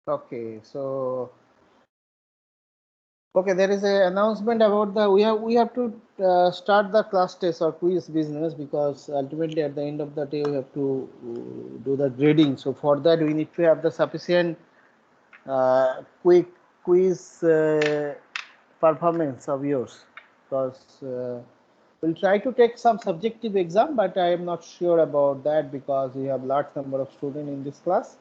Okay, so okay, there is an announcement about the we have to start the class test or quiz business, because ultimately at the end of the day we have to do the grading. So for that we need to have the sufficient quick quiz performance of yours, because we'll try to take some subjective exam, but I am not sure about that because we have large number of students in this class.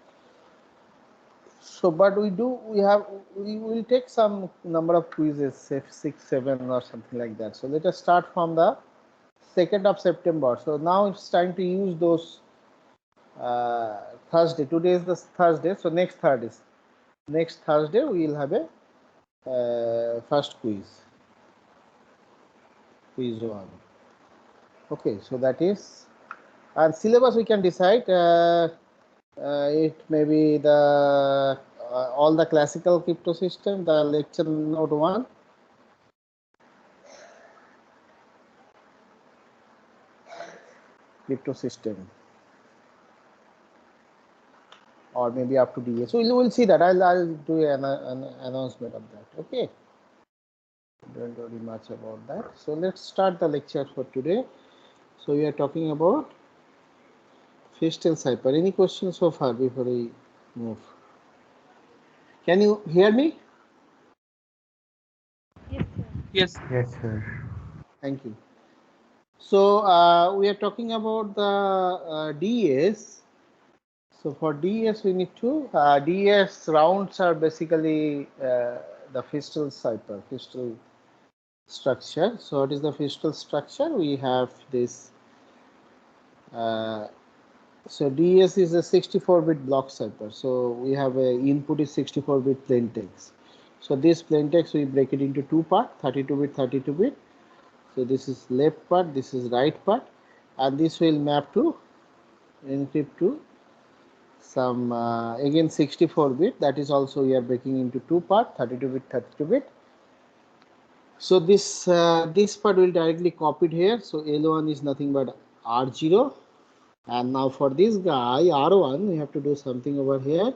So, but we will take some number of quizzes, say 6, 7 or something like that. So let us start from the 2nd of September. So now it's time to use those Thursday. Today is the Thursday, so next Thursday we will have a first quiz one. Okay, so that is, and syllabus we can decide. It may be the all the classical crypto system, the lecture note 1, crypto system, or maybe up to DA. So we'll see that. I'll do an announcement of that. Okay. Don't worry much about that. So let's start the lecture for today. So we are talking about Feistel Cipher. Any questions so far before we move? Can you hear me? Yes, sir. Yes. Yes, sir. Thank you. So we are talking about the DES. So for DES we need to DES rounds are basically the Feistel Cipher, Feistel structure. So what is the Feistel structure? We have this. So DES is a 64-bit block cipher. So we have a input is 64-bit plain text. So this plain text we break it into two part, 32-bit, 32-bit. So this is left part, this is right part, and this will map to encrypt to some again 64-bit. That is also we are breaking into two part, 32-bit, 32-bit. So this part will directly copied here. So L1 is nothing but R0. And now for this guy R1, we have to do something over here.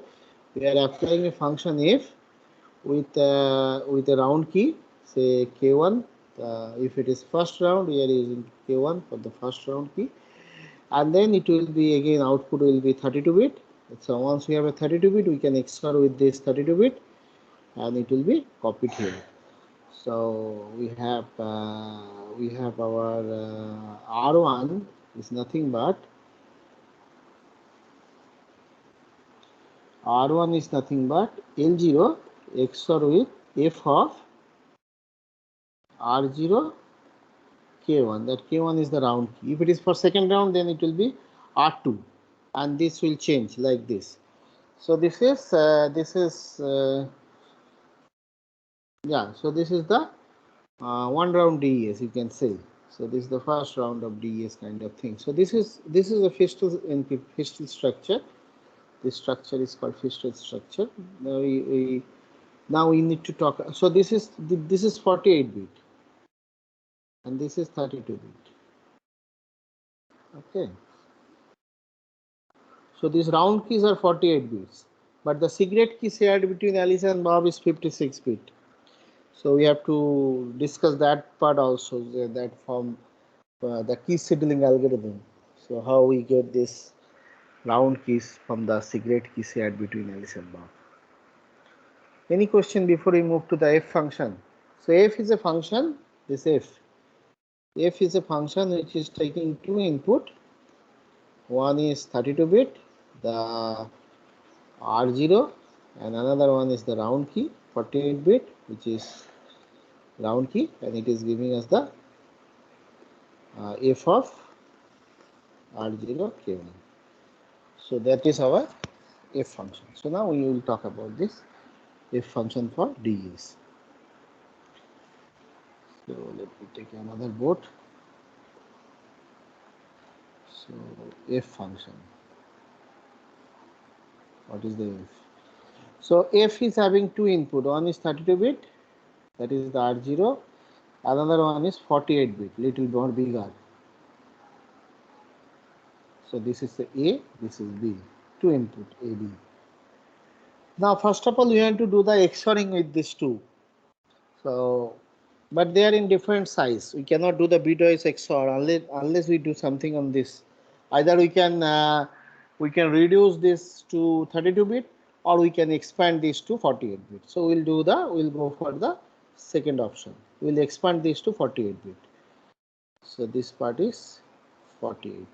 We are applying a function f with a round key, say k1. If it is first round, we are using k1 for the first round key, and then it will be again output will be 32-bit. So once we have a 32-bit, we can XOR with this 32-bit, and it will be copied here. So we have our R1 is nothing but R1 is nothing but L0 XOR with F of R0 K1. That K1 is the round key. If it is for second round, then it will be R2, and this will change like this. So this is yeah. So this is the one round DES, you can say. So this is the first round of DES kind of thing. So this is a Feistel structure. This structure is called Feistel structure. Now we need to talk. So this is 48-bit, and this is 32-bit. Okay. So these round keys are 48 bits, but the secret key shared between Alice and Bob is 56-bit. So we have to discuss that part also, that from the key scheduling algorithm. So how we get this round keys from the secret key shared between Alice and Bob. Any question before we move to the f function? So f is a function. This f is a function which is taking two input. One is 32-bit, the R0, and another one is the round key, 48-bit, which is round key, and it is giving us the f of R0 K1. So that is our f function. So now we will talk about this f function for DES. So let me take another board. So f function. What is the f? So f is having two input. One is 32-bit, that is the R0. Another one is 48-bit, little more bigger. So this is the A, this is B. Two input A, B. Now, first of all, we want to do the XORing with these two. So, but they are in different size. We cannot do the bitwise XOR unless we do something on this. Either we can reduce this to 32-bit, or we can expand this to 48-bit. So we'll go for the second option. We'll expand this to 48-bit. So this part is 48.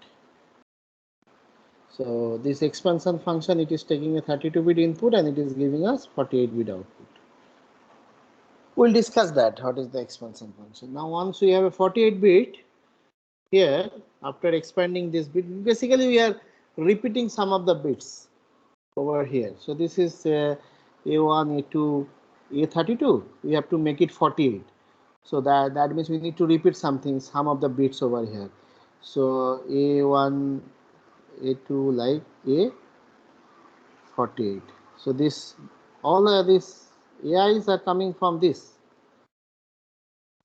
So this expansion function, it is taking a 32-bit input and it is giving us 48-bit output. We'll discuss that. What is the expansion function? Now, once we have a 48-bit here, after expanding this bit, basically we are repeating some of the bits over here. So this is A1, A2, A32. We have to make it 48. So that means we need to repeat some of the bits over here. So A1, A2 like A48. So this all these AIs are coming from this.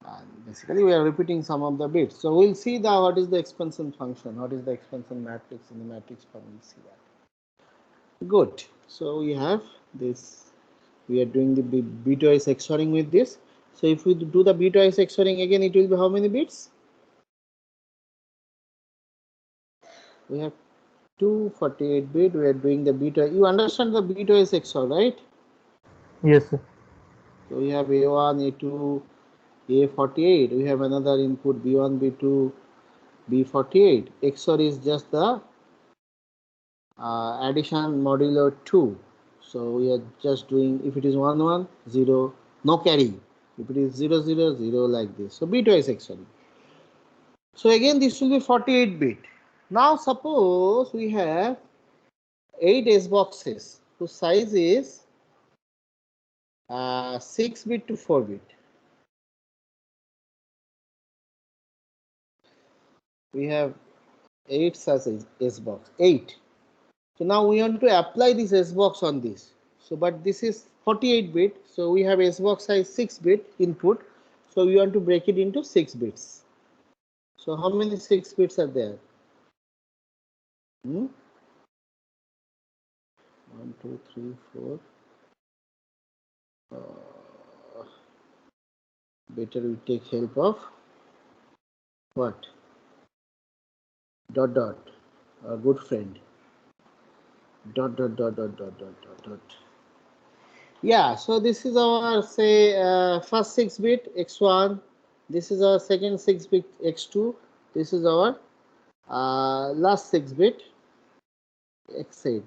And basically, we are repeating some of the bits. So we'll see what is the expansion function, what is the expansion matrix in the matrix form. We'll see that. Good. So we have this. We are doing the bitwise XORing with this. So if we do the bitwise XORing again, it will be how many bits? We have 248-bit. We are doing the bitwise. You understand the bitwise XOR, right? Yes, sir. So we have A1, A2, A48. We have another input B1, B2, B48. XOR is just the addition modulo 2. So we are just doing, if it is 1 1 0, no carry. If it is 0 0 0, like this. So bitwise XOR. So again this will be 48-bit. Now suppose we have 8 S boxes whose size is 6-bit to 4-bit. We have 8 such S box, 8. So now we want to apply this S box on this. So but this is 48-bit. So we have S box size 6-bit input. So we want to break it into 6 bits. So how many 6 bits are there? 1, 2, 3, 4. Better we take help of what? Dot dot. A good friend. Dot dot dot dot dot dot dot dot. Yeah, so this is our say first 6-bit x1. This is our second 6-bit x2. This is our last 6-bit x8.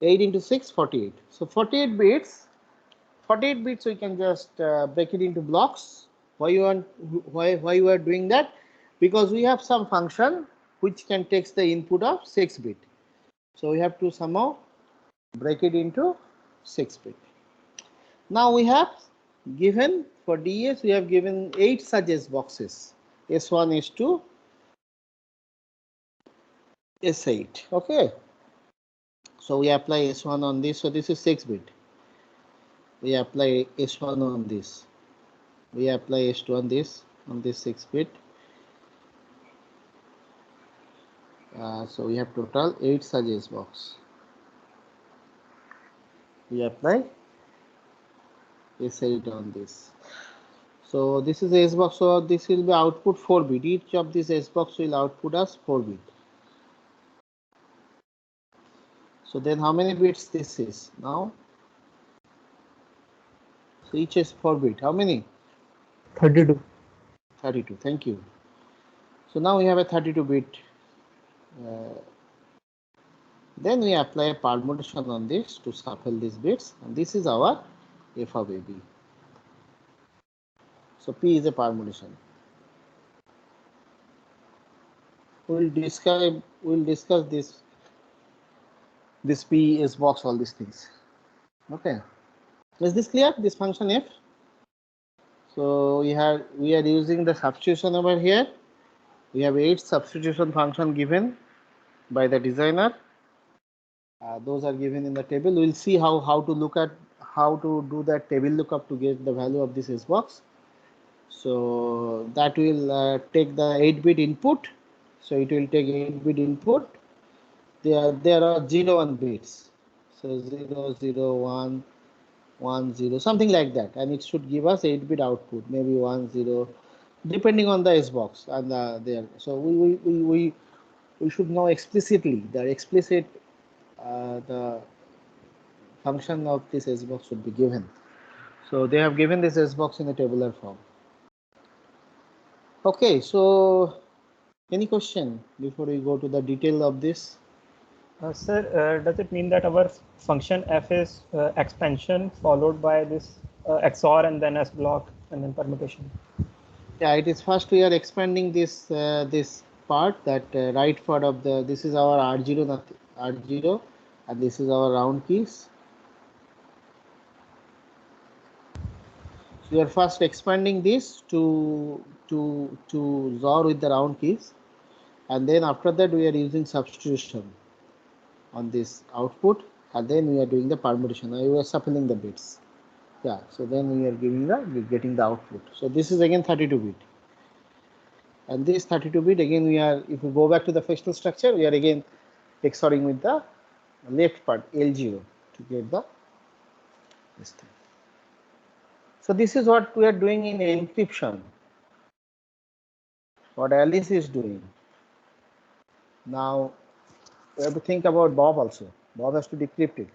8 into 6, 48. So 48 bits. 48 bits we can just break it into blocks. Why you are doing that? Because we have some function which can take the input of 6-bit. So we have to somehow break it into 6-bit. Now we have given for DS, we have given 8 such S boxes, S1, S2, S8. Okay. So we apply S1 on this. So this is 6-bit. We apply S1 on this. We apply S2 on this 6-bit. So we have total 8 such S box. We apply S8 on this. So this is S box. So this will be output 4-bit. Each of this S box will output us 4-bit. So then how many bits this is now? So each is 4-bit. How many? 32. 32. Thank you. So now we have a 32-bit. Then we apply a permutation on this to shuffle these bits, and this is our f of AB. So P is a permutation. We'll discuss this P, S box, all these things. Okay. Is this clear? This function f. So we are using the substitution over here. We have 8 substitution function given by the designer. Those are given in the table. We'll see how to do that table lookup to get the value of this S box. So that will take the 8-bit input. So it will take 8-bit input. There are 0 1 bits. So 0, 0, 1, 1, 0, something like that, and it should give us 8-bit output, maybe 1, 0, depending on the S box and there. So we should know explicitly the explicit the function of this S box should be given. So they have given this S box in a tabular form. Okay, so any question before we go to the detail of this? Sir, does it mean that our function f is expansion followed by this XOR and then S block and then permutation? Yeah, it is first we are expanding this this part, that right part of the, this is our R0, R0, and this is our round keys. So we are first expanding this to XOR with the round keys, and then after that we are using substitution on this output, and then we are doing the permutation. Now we are shuffling the bits. Yeah, so then we are getting the output. So this is again 32-bit. And this 32-bit again, we are, if we go back to the Feistel structure, we are again XORing with the left part L0 to get the this thing. So this is what we are doing in encryption, what Alice is doing. Now we have to think about Bob also. Bob has to decrypt it.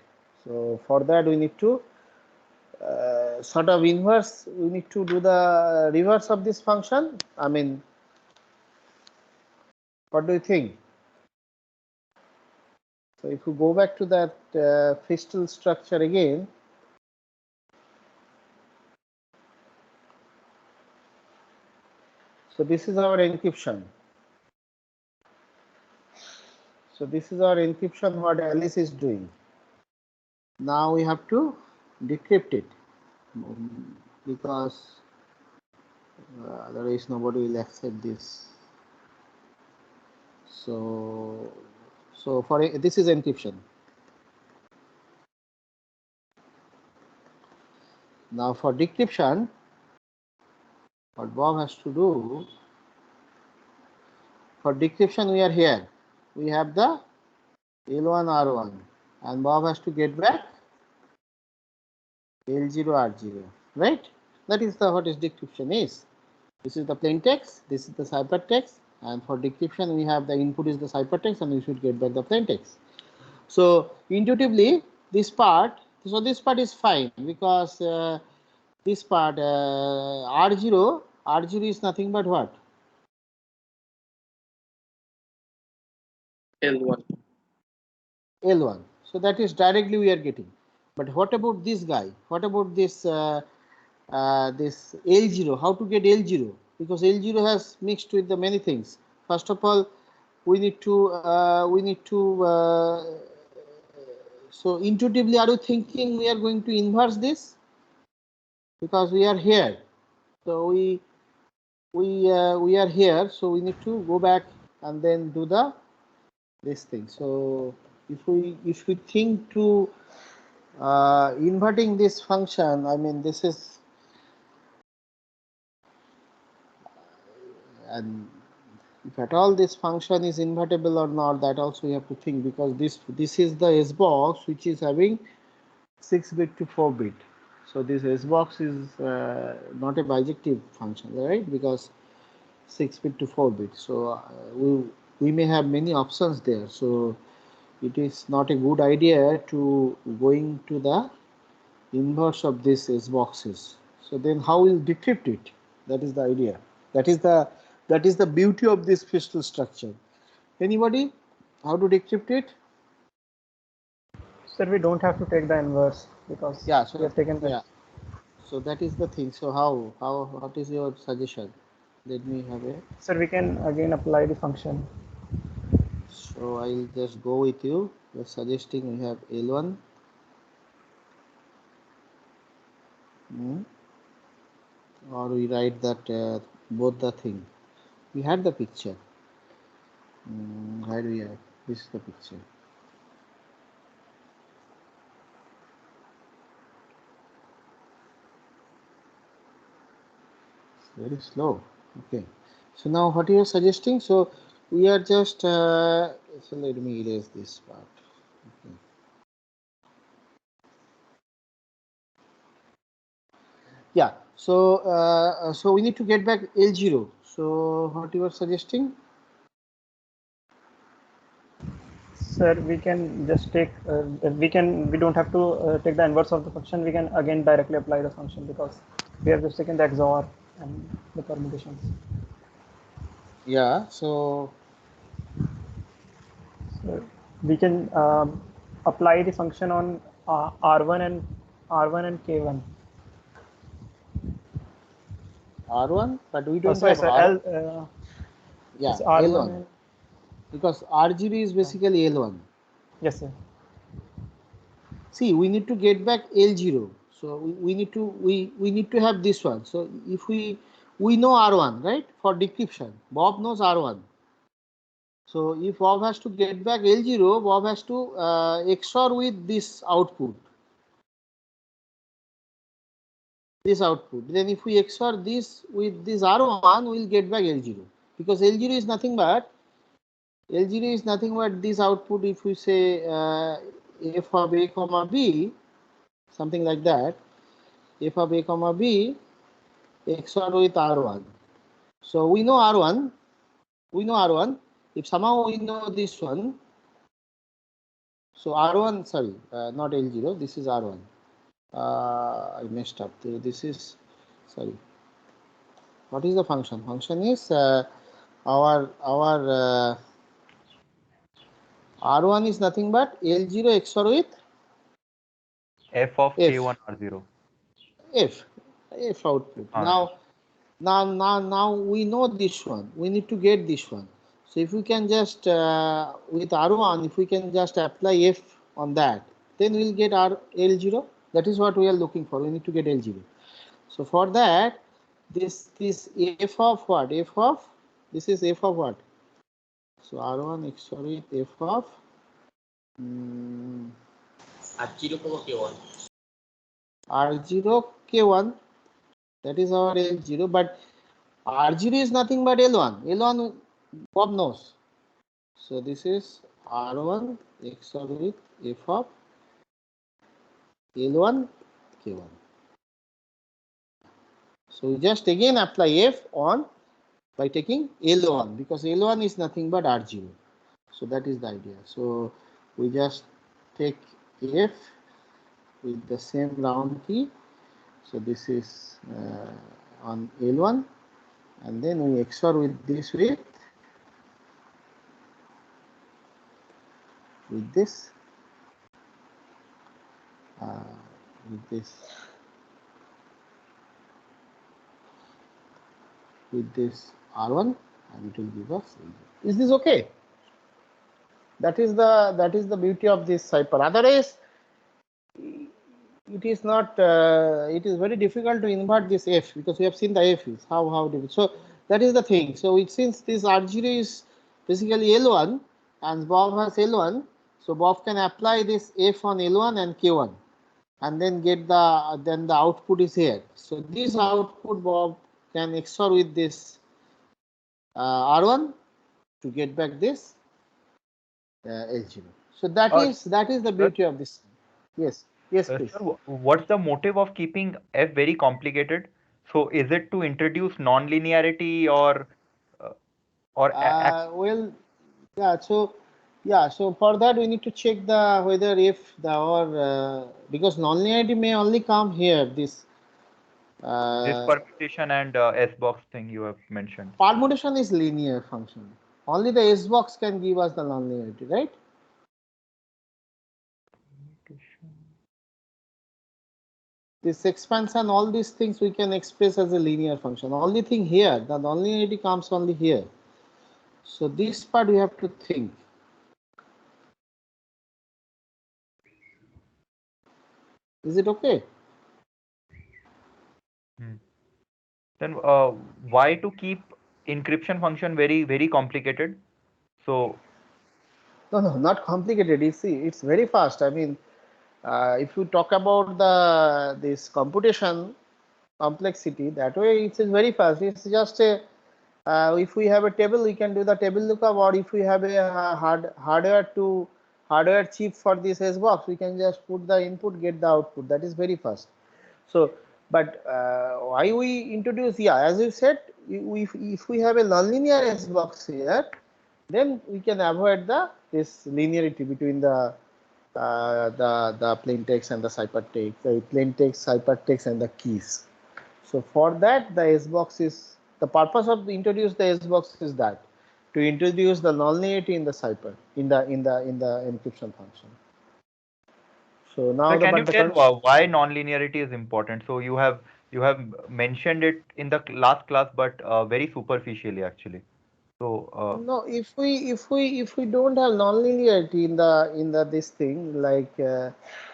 So for that we need to sort of inverse, we need to do the reverse of this function. I mean, what do you think? So if you go back to that Feistel structure again, so this is our encryption. So this is our encryption, what Alice is doing. Now we have to decrypt it because otherwise nobody will accept this. So for this is encryption. Now for decryption, what Bob has to do, for decryption we are here. We have the L1 R1 and Bob has to get back L0 R0, right? That is the what is decryption is. This is the plain text, this is the ciphertext, and for decryption we have the input is the ciphertext and we should get back the plain text. So intuitively this part, so this part is fine because this part R0 is nothing but what? L1. L1. So that is directly we are getting. But what about this guy? What about this this L0? How to get L0? Because L0 has mixed with the many things. First of all, we need to so intuitively, are you thinking we are going to inverse this? Because we are here, so we are here, so we need to go back and then do the this thing. So if we think to inverting this function, I mean this is, and if at all this function is invertible or not, that also we have to think, because this is the S box which is having 6-bit to 4-bit. So this S box is not a bijective function, right? Because 6-bit to 4-bit. So we may have many options there. So it is not a good idea to going to the inverse of this S boxes. So then how will decrypt it? That is the idea. That is the beauty of this Feistel structure. Anybody? How to decrypt it? Sir, we don't have to take the inverse because Yeah. So we have taken the. yeah. So that is the thing. So what is your suggestion? Let me have a. Sir, we can again apply the function. So I'll just go with you. You're suggesting we have L1. Or we write that both the thing. We had the picture. Where we have? This is the picture. Very slow. Okay. So now what you are suggesting? So we are just so let me erase this part. Okay. Yeah. So we need to get back L0. So what you are suggesting? Sir, we can just take, we don't have to take the inverse of the function. We can again directly apply the function because we have just taken the XOR and the permutations. Yeah. So We can apply the function on R1 and K1. R1, but we Oh, don't sorry, have sir. R. It's Yeah, R1 L1 and because RGB is basically L1. yes, sir. See, we need to get back L0. So we need to we need to have this one. So if we know R1, right, for decryption. Bob knows R1. So if Bob has to get back L0, Bob has to XOR with this output. This output. Then if we XOR this with this R1, we'll get back L0 because L0 is nothing but this output. If we say f of a comma b, something like that, f of a comma b XOR with R1. So we know R1. We know R1. If somehow we know this one, so R1, sorry, not L0. This is R1. I messed up. This is, sorry. What is the function? Function is our R1 is nothing but L0 XOR with F of F. K1 R0. F output. Now we know this one. We need to get this one. So if we can just with R1, if we can just apply F on that, then we'll get our L0. That is what we are looking for. We need to get L0. So for that, this F of what? F of this is F of what? So R1 XOR with F of R0 K1. R0 K1. That is our L0, but R0 is nothing but L1. L1 Bob knows. So this is R1 XOR with F of L1 K1. So we just again apply F on by taking L1 because L1 is nothing but R0. So that is the idea. So we just take F with the same round key. So this is on L1 and then we XOR with this with this with this R1 and it will give us. Is this okay? That is the beauty of this cipher. Otherwise, it is not. It is very difficult to invert this F because we have seen the F is how difficult. So that is the thing. So it since this R0 is basically L1 and Bob has L1, so Bob can apply this F on L1 and K1, and then get the output is here. So this output Bob can XOR with this R1 to get back this L0. So that is the beauty of this. Yes, please. Sir, what's the motive of keeping F very complicated? So is it to introduce non-linearity or Well, yeah. So for that we need to check the whether if the or because nonlinearity may only come here. This this permutation and S box thing you have mentioned? permutation is linear function. Only the S box can give us the nonlinearity, right? This expansion, all these things we can express as a linear function. Only thing here, the nonlinearity comes only here. So this part we have to think. Is it okay? Then why to keep encryption function very complicated? So No, not complicated. You see, it's very fast. I mean, if you talk about this computation complexity, that way it is very fast. It's just a if we have a table, we can do the table lookup, or if we have a hardware chip for this S box, we can just put the input, get the output. That is very fast. So But why we introduce, yeah, as you said, if we have a nonlinear S box here, then we can avoid this linearity between the plain text and the ciphertext, the plain text, ciphertext, and the keys. So for that, the S box is the purpose of introduce the S box is that to introduce the nonlinearity in the cipher in the encryption function. So now So can you tell the why non-linearity is important? So you have mentioned it in the last class, but very superficially actually. So no, if we don't have nonlinearity in the this thing, like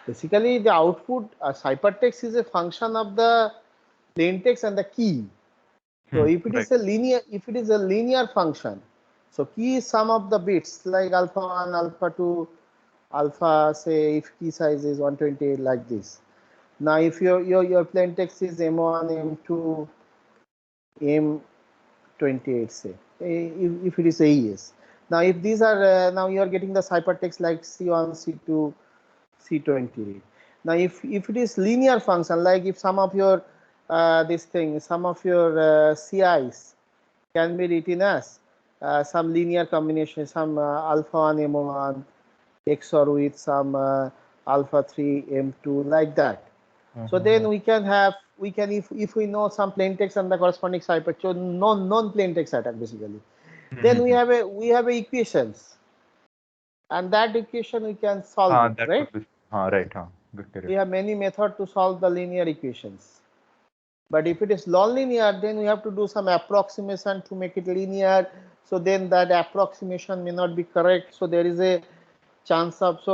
basically the output ciphertext is a function of the plain text and the key. So if it right. is a linear function, so key is sum of the bits like alpha 1, alpha 2, alpha, say if key size is 128 like this. Now if your plain text is M1, M2, M28, say if it is AES. Now if these are now you are getting the ciphertext like C1, C2, C20. Now if it is linear function, like if some of your some of your CIs can be written as some linear combination, some alpha 1 M1 XOR with some alpha 3 M2 like that. So then we can have if we know some plain text and the corresponding ciphertext, so non plain text attack basically. Then we have a equations, and that equation we can solve it, that right? would be right. Good. We have many methods to solve the linear equations. But if it is non-linear, then we have to do some approximation to make it linear. So then that approximation may not be correct. So there is a chance of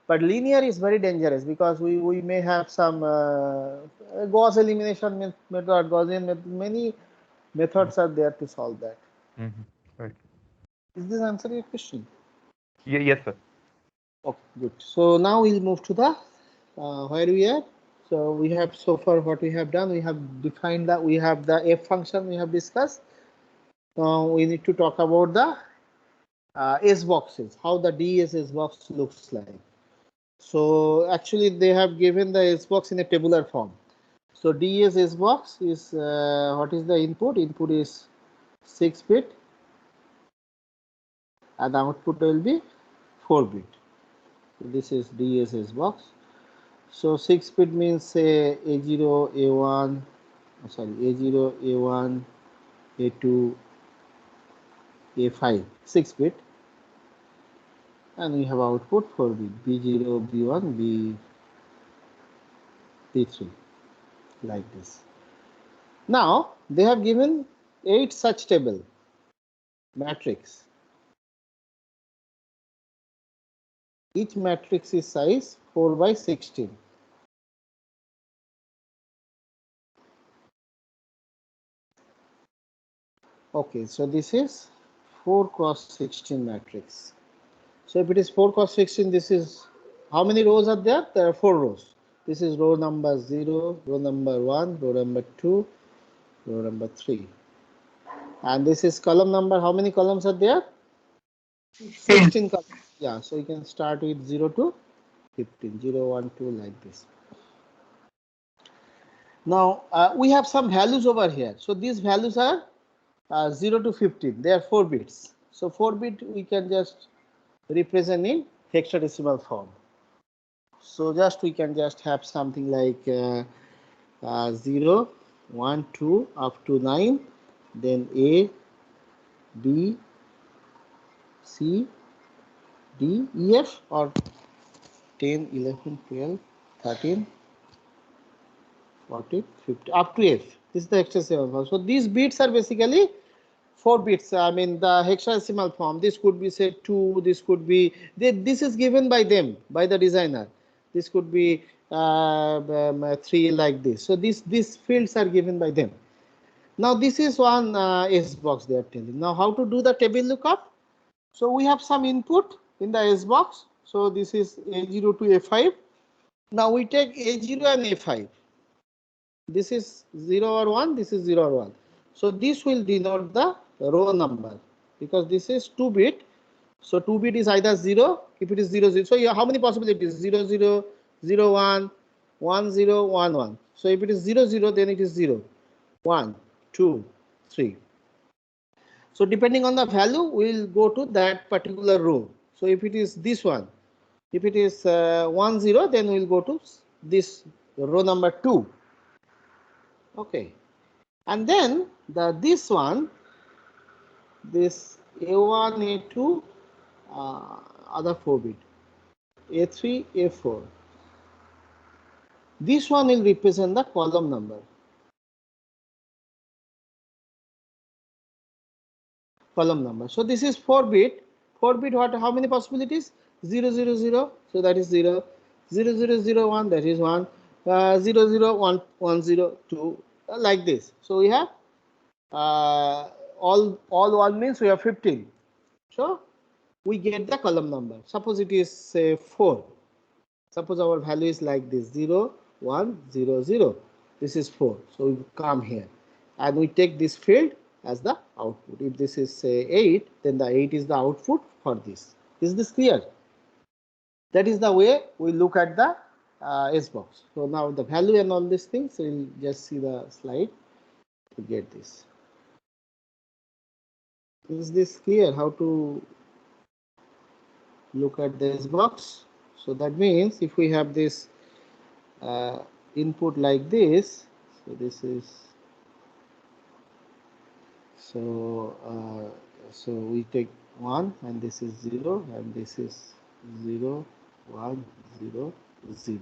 but linear is very dangerous because we may have some Gauss elimination method, Gaussian method, many methods are there to solve that. Right. Is this answer your question? Yes, sir. Okay, good. So now we'll move to the where we are. So we have so far what we have done. We have defined that we have the f function we have discussed. Now we need to talk about the S boxes, how the DSS box looks like. So actually they have given the S box in a tabular form. So DSS box is what is the input? Input is 6-bit and the output will be 4-bit. So this is DSS box. So 6-bit means say A0, A1, sorry, A0, A1, A2, A5, 6-bit, and we have output 4-bit B0, B1, B3, like this. Now they have given 8 such table matrix. Each matrix is size 4 by 16. Okay, so this is 4 cross 16 matrix. So if it is 4 cross 16, this is how many rows are there? There are 4 rows. This is row number 0, row number 1, row number 2, row number 3. And this is column number. How many columns are there? 16 columns. Yeah, so you can start with 0 to 15, 0, 1, 2, like this. Now we have some values over here. So these values are 0 to 15. They are 4 bits. So 4-bit we can just represent in hexadecimal form. So just we can just have something like 0, 1, 2 up to 9, then A, B, C, D, E, F, or 10, 11, 12, 13, 14, 15, up to F. This is the hexadecimal form. So these bits are basically 4 bits. I mean the hexadecimal form. This could be say 2. This could be this is given by them, by the designer. This could be 3 like this. So these fields are given by them. Now this is one S box they are telling. Now how to do the table lookup? So we have some input in the S box. So this is A0 to A5. Now we take A0 and A5. This is 0 or 1. This is 0 or 1. So this will denote the row number because this is 2-bit. So 2-bit is either 0. If it is 0, 0. So how many possibilities? 0, 0, 0, 1, 1 0 1 1. So if it is 0 0, then it is 0 1 2 3. So depending on the value, we will go to that particular row. So if it is this one, if it is 1 0, then we will go to this row number 2. Okay, and then this one, this A1 A2 other 4 bit, A3 A4. This one will represent the column number. Column number. So this is 4 bit. 4 bit, what? How many possibilities? 0 0 0. So that is 0. 0 0 0 1. That is 1. 0 0 1 1 0 2. Like this. So we have all 1 means we have 15. So we get the column number. Suppose it is say 4. Suppose our value is like this 0 1 0 0. This is 4. So we come here and we take this field as the output. If this is say 8, then the 8 is the output for this. Is this clear? That is the way we look at the S box. So now the value and all these things, so we'll just see the slide to get this. Is this clear how to look at the S box? So that means if we have this input like this, so this is so we take 1 and this is 0 and this is 0 1 0 0.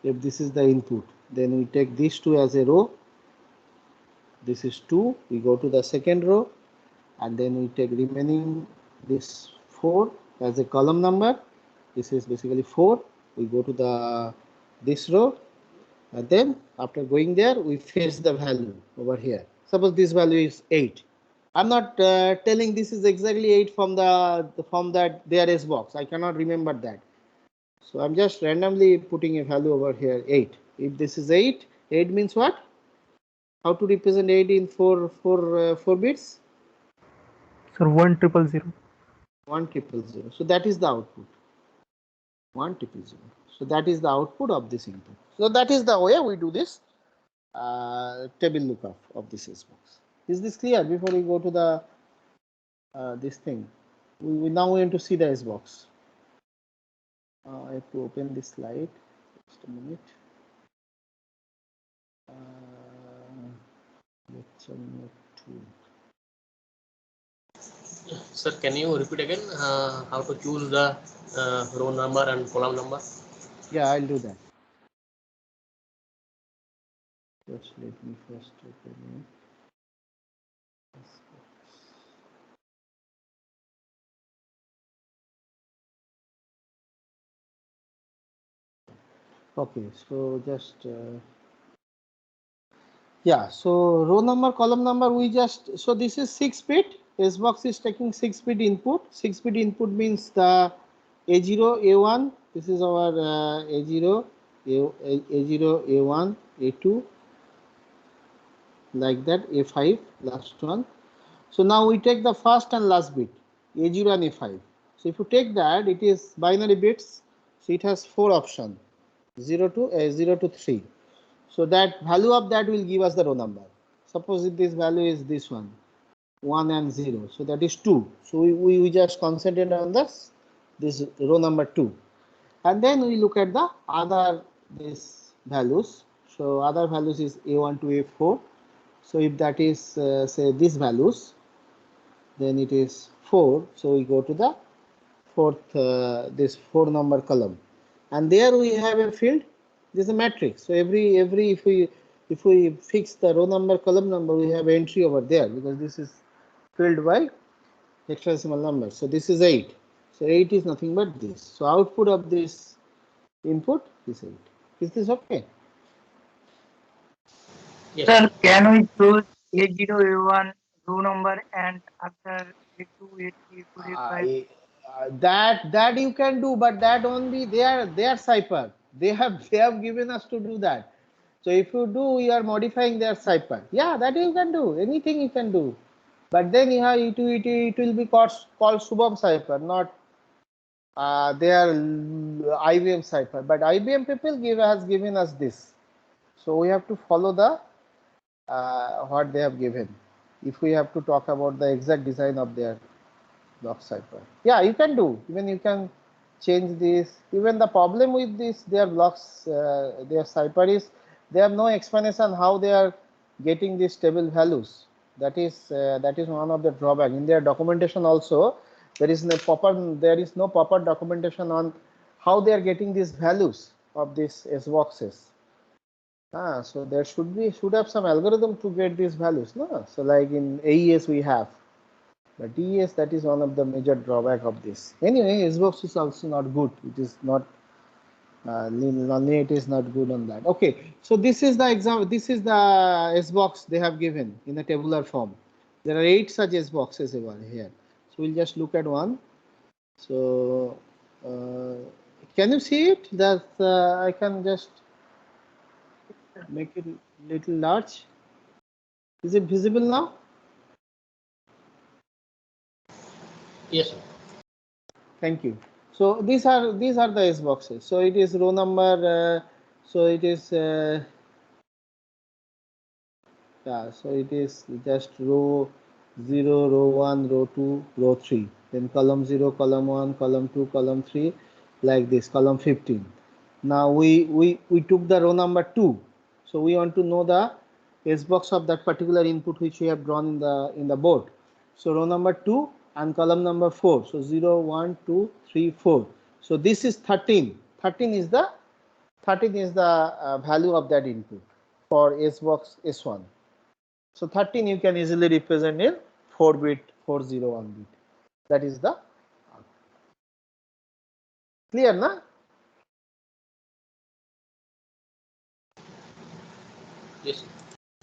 If this is the input, then we take these two as a row. This is 2. We go to the second row and then we take remaining this 4 as a column number. This is basically 4. We go to the this row and then after going there we fetch the value over here. Suppose this value is 8. I'm not telling this is exactly 8 from that their S box. I cannot remember that. So I'm just randomly putting a value over here 8. If this is 8, 8 means what? How to represent 8 in 4 bits? Sir, 1000. 1000. So that is the output. 1000. So that is the output of this input. So that is the way we do this table lookup of this S box. Is this clear? Before we go to the this thing, we now want to see the S box. I have to open this slide. Just a minute. Lecture note 2. Sir, can you repeat again how to choose the row number and column number? Yeah, I'll do that. Just let me first open it. Okay, so just yeah, so row number, column number, we just, so this is 6 bit. S box is taking 6 bit input. 6 bit input means the A0, A1. This is our A0, A0, A1, A2, like that, A5, last one. So now we take the first and last bit, A0 and A5. So if you take that, it is binary bits. So it has 4 options, 0 to 3. So that value of that will give us the row number. Suppose if this value is this one, 1 and 0. So that is 2. So we just concentrate on this row number 2. And then we look at the other these values. So other values is A1 to A4. So if that is say these values, then it is 4. So we go to the fourth this 4 number column, and there we have a field. This is a matrix. So every if we fix the row number, column number, we have entry over there because this is filled by hexadecimal numbers. So this is 8. So 8 is nothing but this. So output of this input is 8. Is this okay? Yes. Sir, can we choose A0, A1 row number and after A2, A3, A4, A5? That you can do, but that only their cipher. They have given us to do that. So if you do, you are modifying their cipher. Yeah, that you can do. Anything you can do. But then you have it will be called Shubham cipher, not they are IBM cipher, but IBM people has given us this, so we have to follow the what they have given. If we have to talk about the exact design of their block cipher, yeah, you can do. Even you can change this. Even the problem with this, their blocks, their cipher is they have no explanation how they are getting these stable values. That is one of the drawback in their documentation. Also, there is no proper documentation on how they are getting these values of these S boxes. So there should have some algorithm to get these values, no? So like in AES we have, but DES, that is one of the major drawback of this. Anyway, SBox is also not good. It is not it is not good on that. Okay, so this is the example. This is the SBox they have given in a tabular form. There are 8 such SBoxes here. So we'll just look at one. So can you see it? That I can just make it little large. Is it visible now? Yes, sir. Thank you. So these are the S boxes. So it is row number. So it is So it is just row 0, row 1, row 2, row 3. Then column 0, column 1, column 2, column 3, like this. Column 15. Now we took the row number 2. So we want to know the S box of that particular input which we have drawn in the board. So row number 2 and column number 4. So 0, 1, 2, 3, 4. So this is 13. 13 is the value of that input for S box S1. So 13 you can easily represent in 4-bit 401 bit. That is the clear, na? Yes.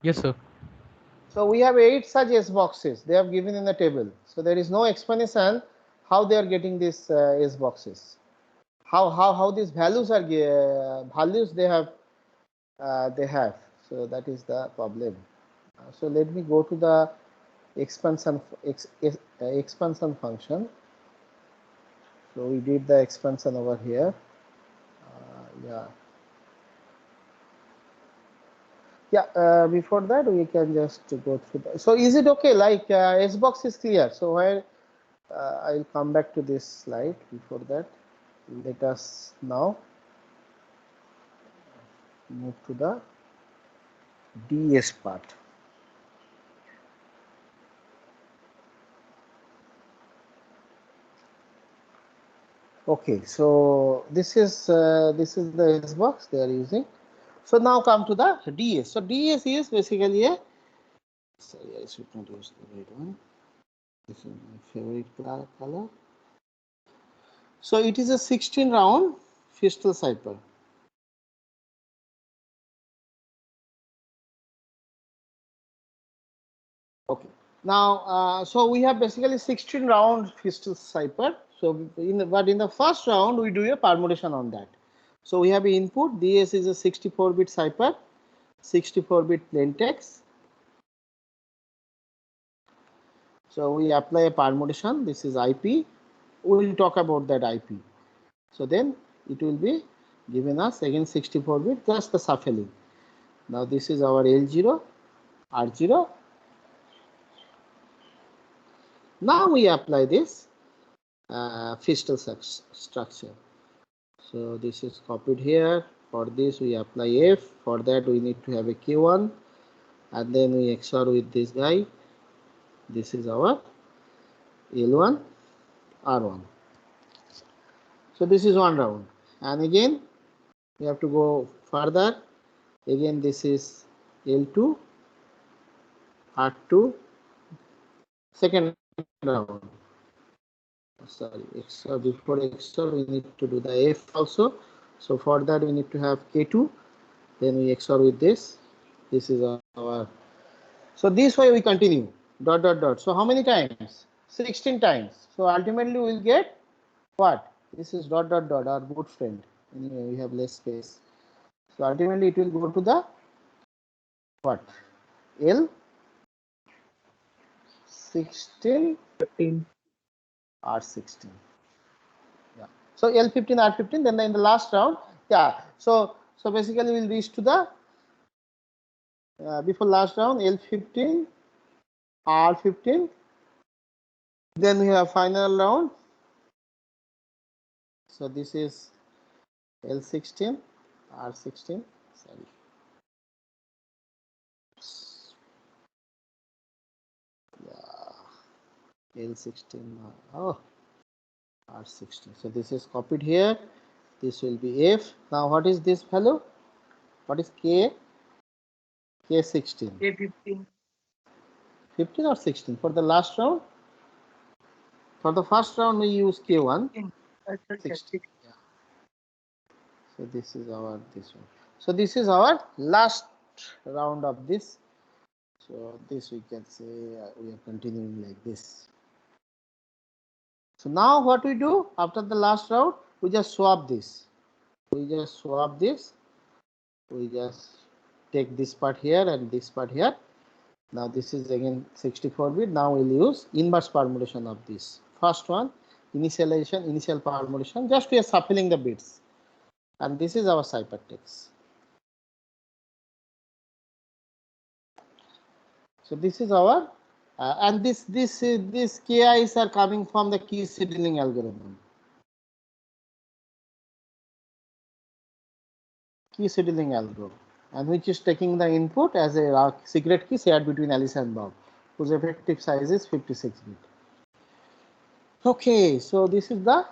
Yes, sir. So we have 8 such S boxes they have given in the table. So there is no explanation how they are getting these S boxes. How these values are values they have. So that is the problem. So let me go to the expansion function. So we did the expansion over here. Before that we can just go through that. So is it okay, like S box is clear? So where I'll come back to this slide. Before that, let us now move to the DS part. Okay, so this is the S box they are using. So now come to the DS. So DS is basically a, sorry, I should not use the red one. This is my favorite color. So it is a 16 round Feistel cipher. Okay. Now, so we have basically 16 round Feistel cipher. So in the first round we do a permutation on that. So we have an input. DS is a 64-bit cipher, 64-bit plain text. So we apply a permutation. This is IP. We will talk about that IP. So then it will be given us again 64-bit, just the shuffling. Now this is our L0, R0. Now we apply this Feistel structure. So this is copied here. For this we apply F. For that we need to have a K1, and then we XOR with this guy. This is our L1, R1. So this is one round, and again we have to go further. Again this is L2, R2, second round. Sorry, XOR, before XOR we need to do the F also. So for that we need to have K2, then we XOR with this. This is our, so this way we continue, dot dot dot. So how many times? 16 times. So ultimately we will get what? This is dot dot dot, our good friend. Anyway, we have less space. So ultimately it will go to the what? L 16 15. R16. Yeah. So L15, R15, then in the last round, yeah. So basically we'll reach to the before last round L15, R15. Then we have final round. So this is L16, R16. Sorry. Yeah, L16. Oh, R16. So this is copied here. This will be F. Now what is this value? What is K? K16. K15. 15 or 16 for the last round. For the first round we use K1. 16. Yeah. So this is our this one. So this is our last round of this. So this we can say we are continuing like this. So now what we do after the last round, we just swap this. We just swap this. We just take this part here and this part here. Now this is again 64 bit. Now we'll use inverse permutation of this. First one, initialization, initial permutation. Just we are shuffling the bits. And this is our ciphertext. So this is our and this KIs are coming from the key scheduling algorithm. Key scheduling algorithm, and which is taking the input as a secret key shared between Alice and Bob, whose effective size is 56 bit. Okay, so this is the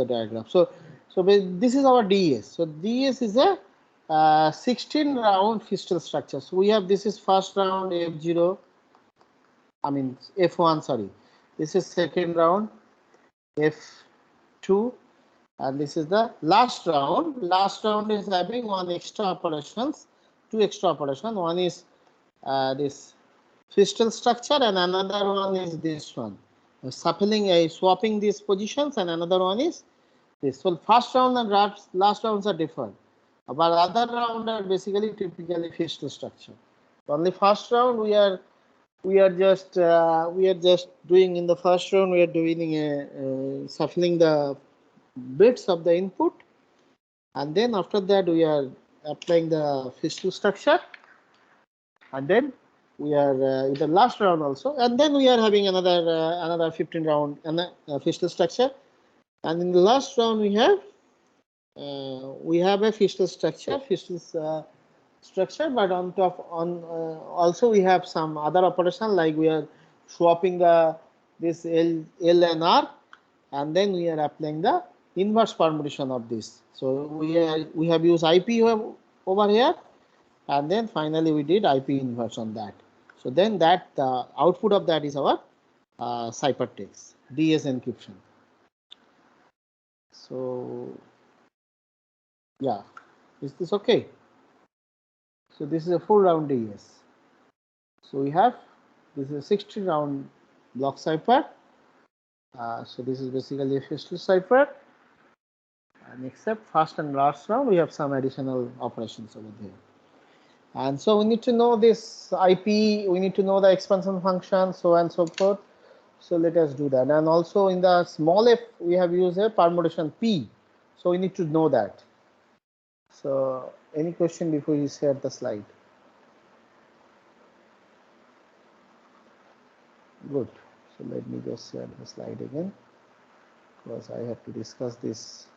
diagram. So this is our DES. So DES is a 16 round fiscal structure. So we have this is first round F0. I mean F1. Sorry, this is second round F2. And this is the last round. Last round is having one extra operations, two extra operations. One is this fiscal structure, and another one is this one. Swapping these positions, and another one is this. So first round and last rounds are different, but other round are basically typically fiscal structure. Only first round we are just doing in the first round we are doing shuffling the bits of the input, and then after that we are applying the fiscal structure, and then we are in the last round also, and then we are having another 15 round fiscal structure, and in the last round we have a fiscal structure, but on top also we have some other operation, like we are swapping this L and R, and then we are applying the inverse permutation of this. So we have used IP over here, and then finally we did IP inverse on that. So then that output of that is our ciphertext DS encryption. So yeah, is this okay? So this is a full round DS. So we have this is a 60 round block cipher. So this is basically a fiscal cipher. And except first and last round, we have some additional operations over there. And so we need to know this IP, we need to know the expansion function, so on and so forth. So let us do that. And also in the small f, we have used a permutation P. So we need to know that. So any question before you share the slide? Good. So let me just share the slide again, because I have to discuss this.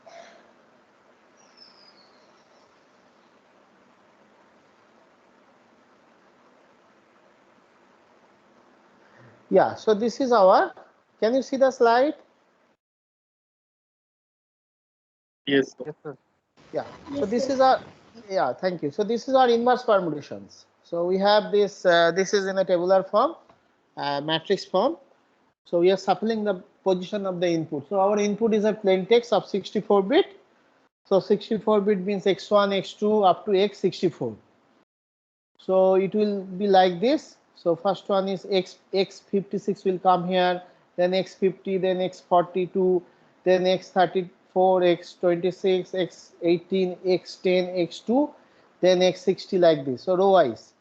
Yeah, so this is our, can you see the slide? Yes. Yes, sir. Yeah, so this is our, yeah, thank you. So this is our inverse permutations. So we have this, this is in a tabular form, matrix form. So we are shuffling the position of the input. So our input is a plain text of 64 bit. So 64 bit means x1, x2 up to x64. So it will be like this. So first one is x56 will come here, then x50, then x42, then x34, x26, x18, x10, x2, then x60 like this. So row wise.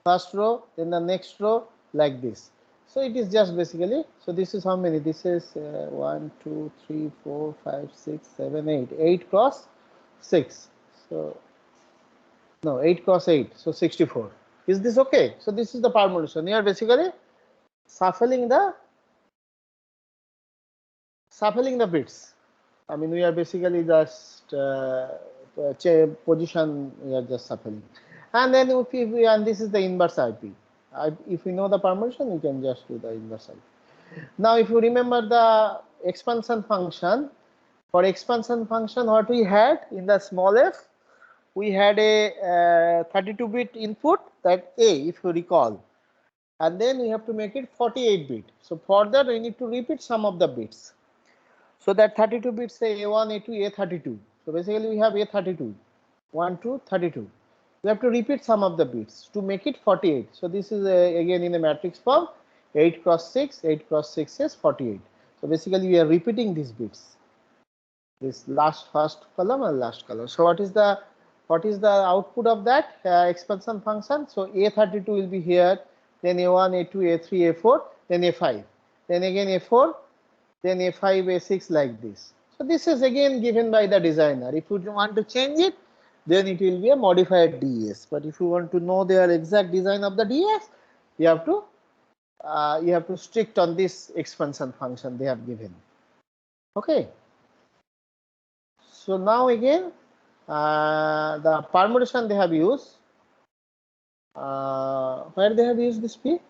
First row, then the next row like this. So it is just basically, so this is how many? This is 1, 2, 3, 4, 5, 6, 7, 8. 8 cross 6. So no, 8 cross 8. So 64. Is this okay? So this is the permutation. You are basically shuffling the bits. I mean, we are basically just position. We are just shuffling, and then if we and this is the inverse IP. If we know the permutation, we can just do the inverse IP. Now, if you remember the expansion function, for expansion function, what we had in the small f, we had a 32-bit input, that A, if you recall, and then we have to make it 48-bit. So for that, we need to repeat some of the bits. So that 32 bits, say A1, A2, A32. So basically we have A32, 1 to 32. We have to repeat some of the bits to make it 48. So this is again in a matrix form, 8 cross 6, 8 cross 6 is 48. So basically we are repeating these bits, this first column and last column. So what is the output of that expansion function? So A32 will be here, then A1, A2, A3, A4, then A5, then again A4, then A5, A6, like this. So this is again given by the designer. If you want to change it, then it will be a modified DES. But if you want to know their exact design of the DES, you have to strict on this expansion function they have given. Okay. So now again, the permutation they have used. Where they have used this P?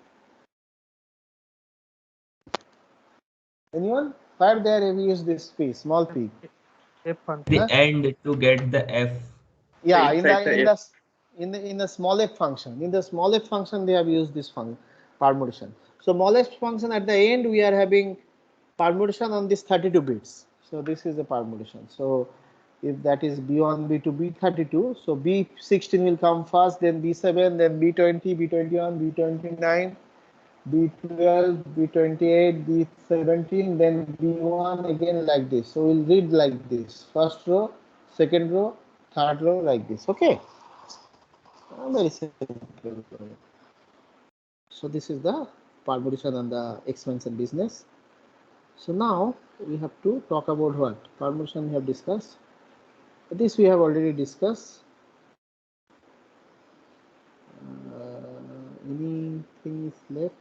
Anyone? Where they have used this P? Small P. F1. The end to get the F. Yeah, Inside in the small f function. In the small f function, they have used this permutation. So small f function at the end, we are having permutation on this 32 bits. So this is the permutation. So if that is B1, B2, B32, so B16 will come first, then B7, then B20, B21, B29, B12, B28, B17, then B1 again, like this. So we'll read like this: first row, second row, third row, like this. Okay. Very simple. So this is the permutation and the expansion business. So now we have to talk about what? Permutation we have discussed. This we have already discussed. Anything is left?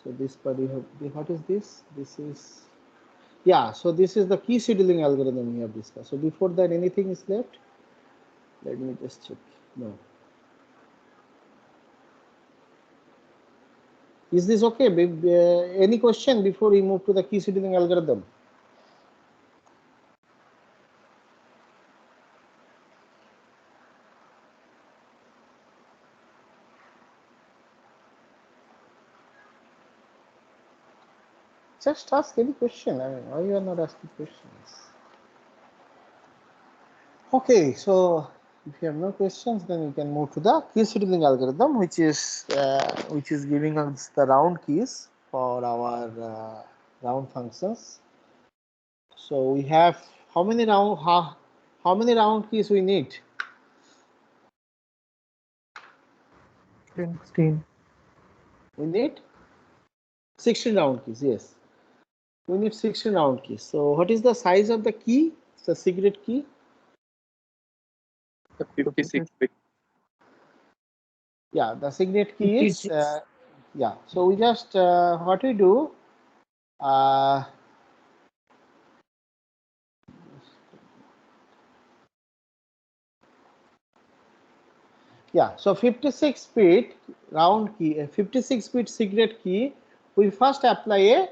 So this part we have. What is this? This is, yeah. So this is the key scheduling algorithm we have discussed. So before that, anything is left? Let me just check. No. Is this okay? Any question before we move to the key scheduling algorithm? Just ask any question. I mean, why you are not asking questions? Okay, so if you have no questions, then we can move to the key scheduling algorithm, which is giving us the round keys for our round functions. So we have how many round keys we need? 16. We need 16 round keys. Yes, we need 16 round keys. So what is the size of the key? It's the secret key. 56 bit. Yeah, the secret key is 56. yeah. So we just what we do. Yeah, so 56-bit round key, 56-bit secret key. We first apply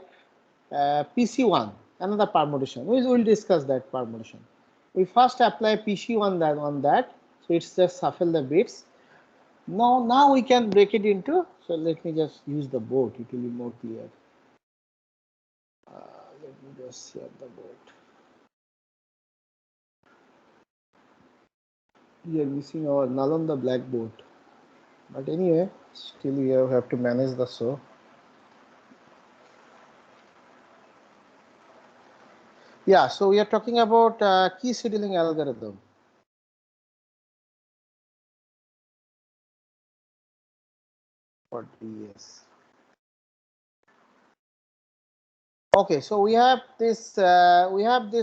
a PC1, another permutation. We will discuss that permutation. We first apply PC1 on that. So it's just shuffle the bits. Now we can break it into. So let me just use the board. It will be more clear. Let me just share the board. We are missing our Nalanda blackboard. But anyway, still we have to manage the show. Yeah, so we are talking about key scheduling algorithm. for DS. Okay, so we have this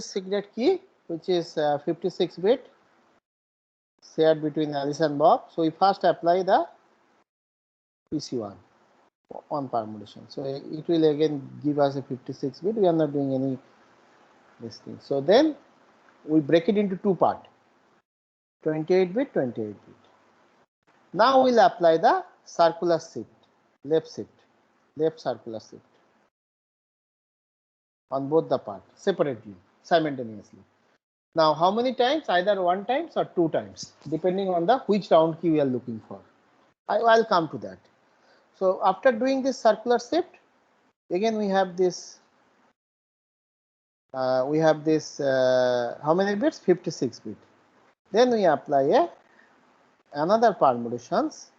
secret key which is 56 bit shared between Alice and Bob. So we first apply the PC1 on permutation. So it will again give us a 56 bit. We are not doing any this thing. So then we break it into two parts, 28 bit, 28 bit. Now we'll apply the circular shift, left circular shift on both the part separately, simultaneously. Now how many times? Either one times or two times, depending on the which round key we are looking for. I'll come to that. So after doing this circular shift, again we have this how many bits? 56 bit. Then we apply another permutations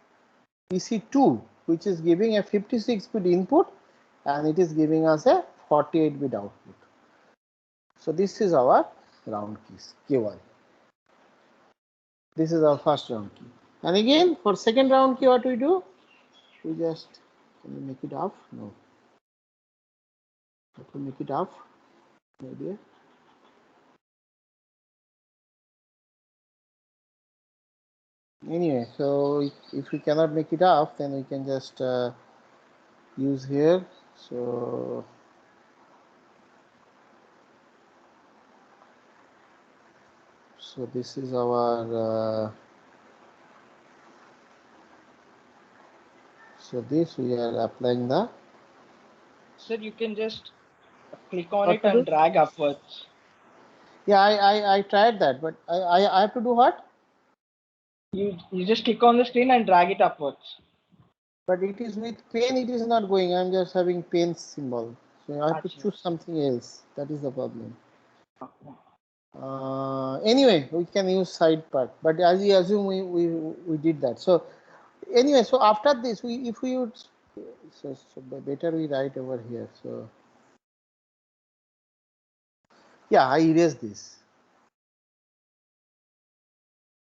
PC2, which is giving a 56 bit input and it is giving us a 48 bit output. So this is our round keys K1. This is our first round key. And again for second round key, what we do? We just, can we make it off? No. Have to make it off. Maybe. Anyway, so if we cannot make it off, then we can just use here. So this is our so this we are applying the. Sir, you can just click on it and drag upwards. Yeah, I tried that, but I have to do what? You just click on the screen and drag it upwards. But it is with pen, it is not going. I'm just having pen symbol. So I have to choose something else. That is the problem. Anyway, we can use side part, but as you assume we did that. So anyway, so after this, if we would, so better we write over here. So yeah, I erase this.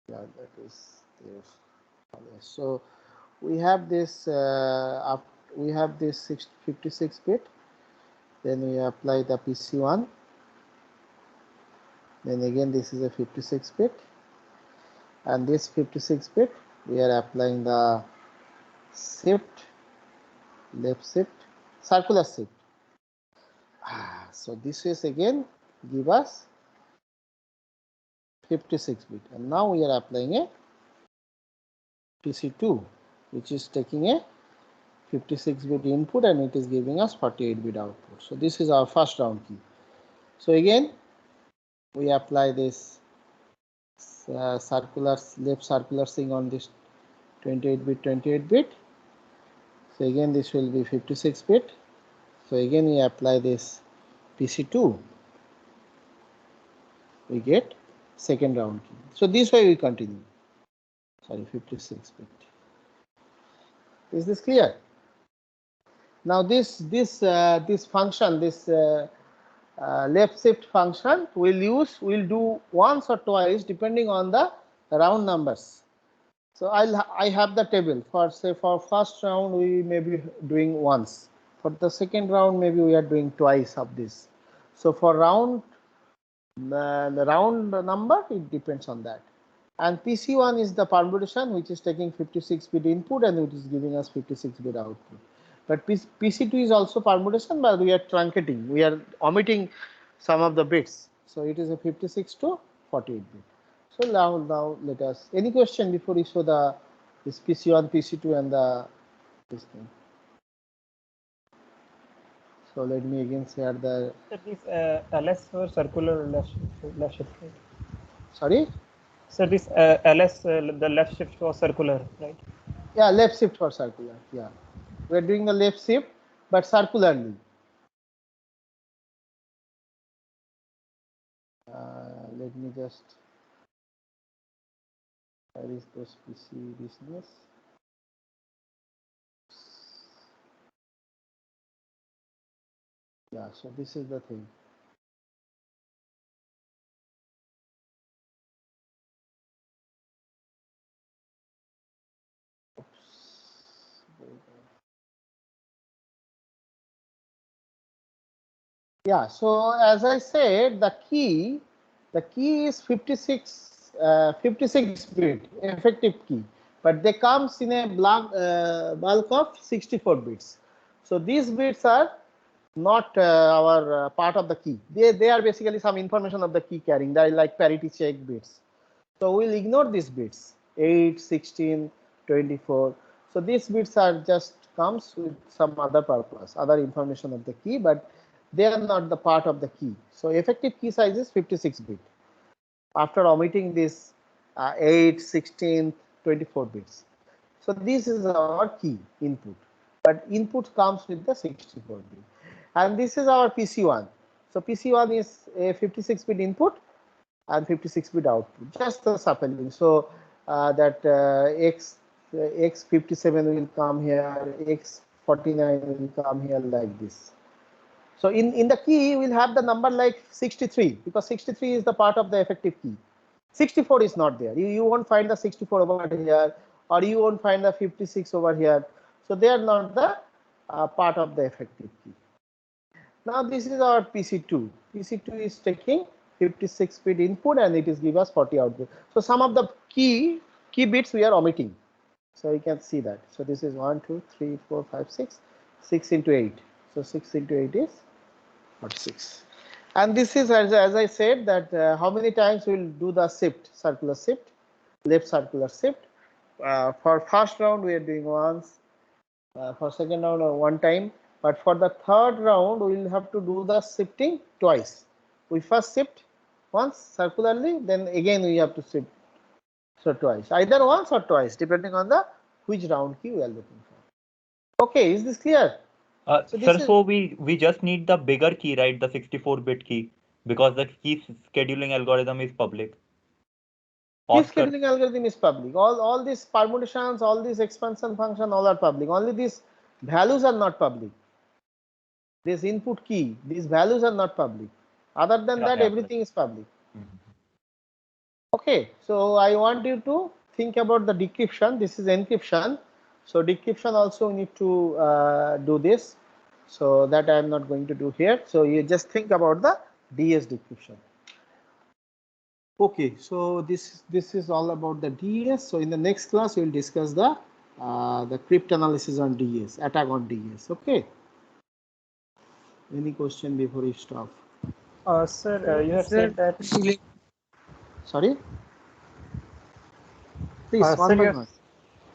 Yeah, that is there. So we have this we have this 56 bit. Then we apply the PC1. Then again this is a 56 bit, and this 56 bit we are applying the shift, left shift, circular shift. So this is again give us 56 bit, and now we are applying a PC2, which is taking a 56 bit input and it is giving us 48 bit output. So this is our first round key. So again we apply this circular left circular thing on this 28 bit. So again this will be 56 bit. So again we apply this PC2, we get second round key. So this way we continue. Sorry, 56 bit. Is this clear? Now this function, this left shift function we'll do once or twice depending on the round numbers. So I have the table for, say, for first round we may be doing once, for the second round maybe we are doing twice of this. So for round the round number, it depends on that. And PC1 is the permutation which is taking 56 bit input and it is giving us 56 bit output. But PC2 is also permutation, but we are truncating, we are omitting some of the bits. So it is a 56 to 48 bit. So now let us, any question before we show this PC1, PC2 and this thing. So let me again share the. So this LS for circular left shift, right? Sorry? So this LS, the left shift for circular, right? Yeah, left shift for circular. Yeah, we are doing the left shift, but circularly. Let me just. Where is this PC business? Yeah, so this is the thing. Oops. Yeah, so as I said, the key is 56 bit effective key, but they comes in a bulk of 64 bits. So these bits are not our part of the key. They are basically some information of the key carrying. They are like parity check bits. So we'll ignore these bits 8, 16, 24. So these bits are just comes with some other purpose, other information of the key, but they are not the part of the key. So effective key size is 56 bit. After omitting this 8, 16, 24 bits. So this is our key input, but input comes with the 64 bit. And this is our PC1. So PC1 is a 56 bit input and 56 bit output, just the supplementing. So that X57 will come here, X49 will come here like this. So in the key, we'll have the number like 63 because 63 is the part of the effective key. 64 is not there. You won't find the 64 over here, or you won't find the 56 over here. So they are not the part of the effective key. Now this is our PC2. PC2 is taking 56 bit input and it is give us 40 output. So some of the key bits we are omitting. So you can see that. So this is 1, 2, 3, 4, 5, 6, 6 into 8. So 6 into 8 is 46. And this is as I said that how many times we will do the shift, circular shift, left circular shift. For first round we are doing once, for second round one time, but for the third round we will have to do the shifting twice. We first shift once circularly, then again we have to shift so twice, either once or twice depending on the which round key we are looking for. Okay, is this clear? So we just need the bigger key, right? The 64-bit key, because the key scheduling algorithm is public. Key scheduling algorithm is public. All these permutations, all these expansion function, all are public. Only these values are not public. This input key, these values are not public. Other than that, everything is public. Okay, so I want you to think about the decryption. This is encryption. So decryption also we need to do this. So that I am not going to do here. So you just think about the DS decryption. Okay, so this is all about the DS. So in the next class we will discuss the cryptanalysis on DS, attack on DS. Okay. Any question before you stop? Sir, you have said that. Sorry. Please, one by one.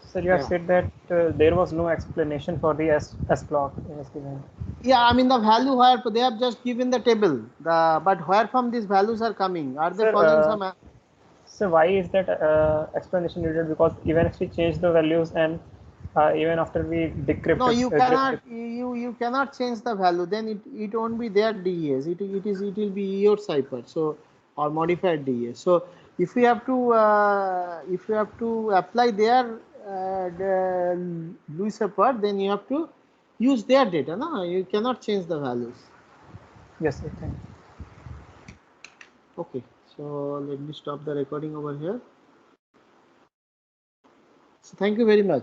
Sir, you have said that there was no explanation for the S block in this given. Yeah, I mean the value where they have just given the table. But where from these values are coming? Are they following some? So why is that explanation needed? Because even if we change the values and even after we decrypt, no, you cannot. You cannot change the value. Then it won't be their DES. It will be your cipher. So or modified DES. So if you have to apply their Lewis cipher, then you have to use their data. No, you cannot change the values. Yes, sir. Thank you. Okay, so let me stop the recording over here. So thank you very much.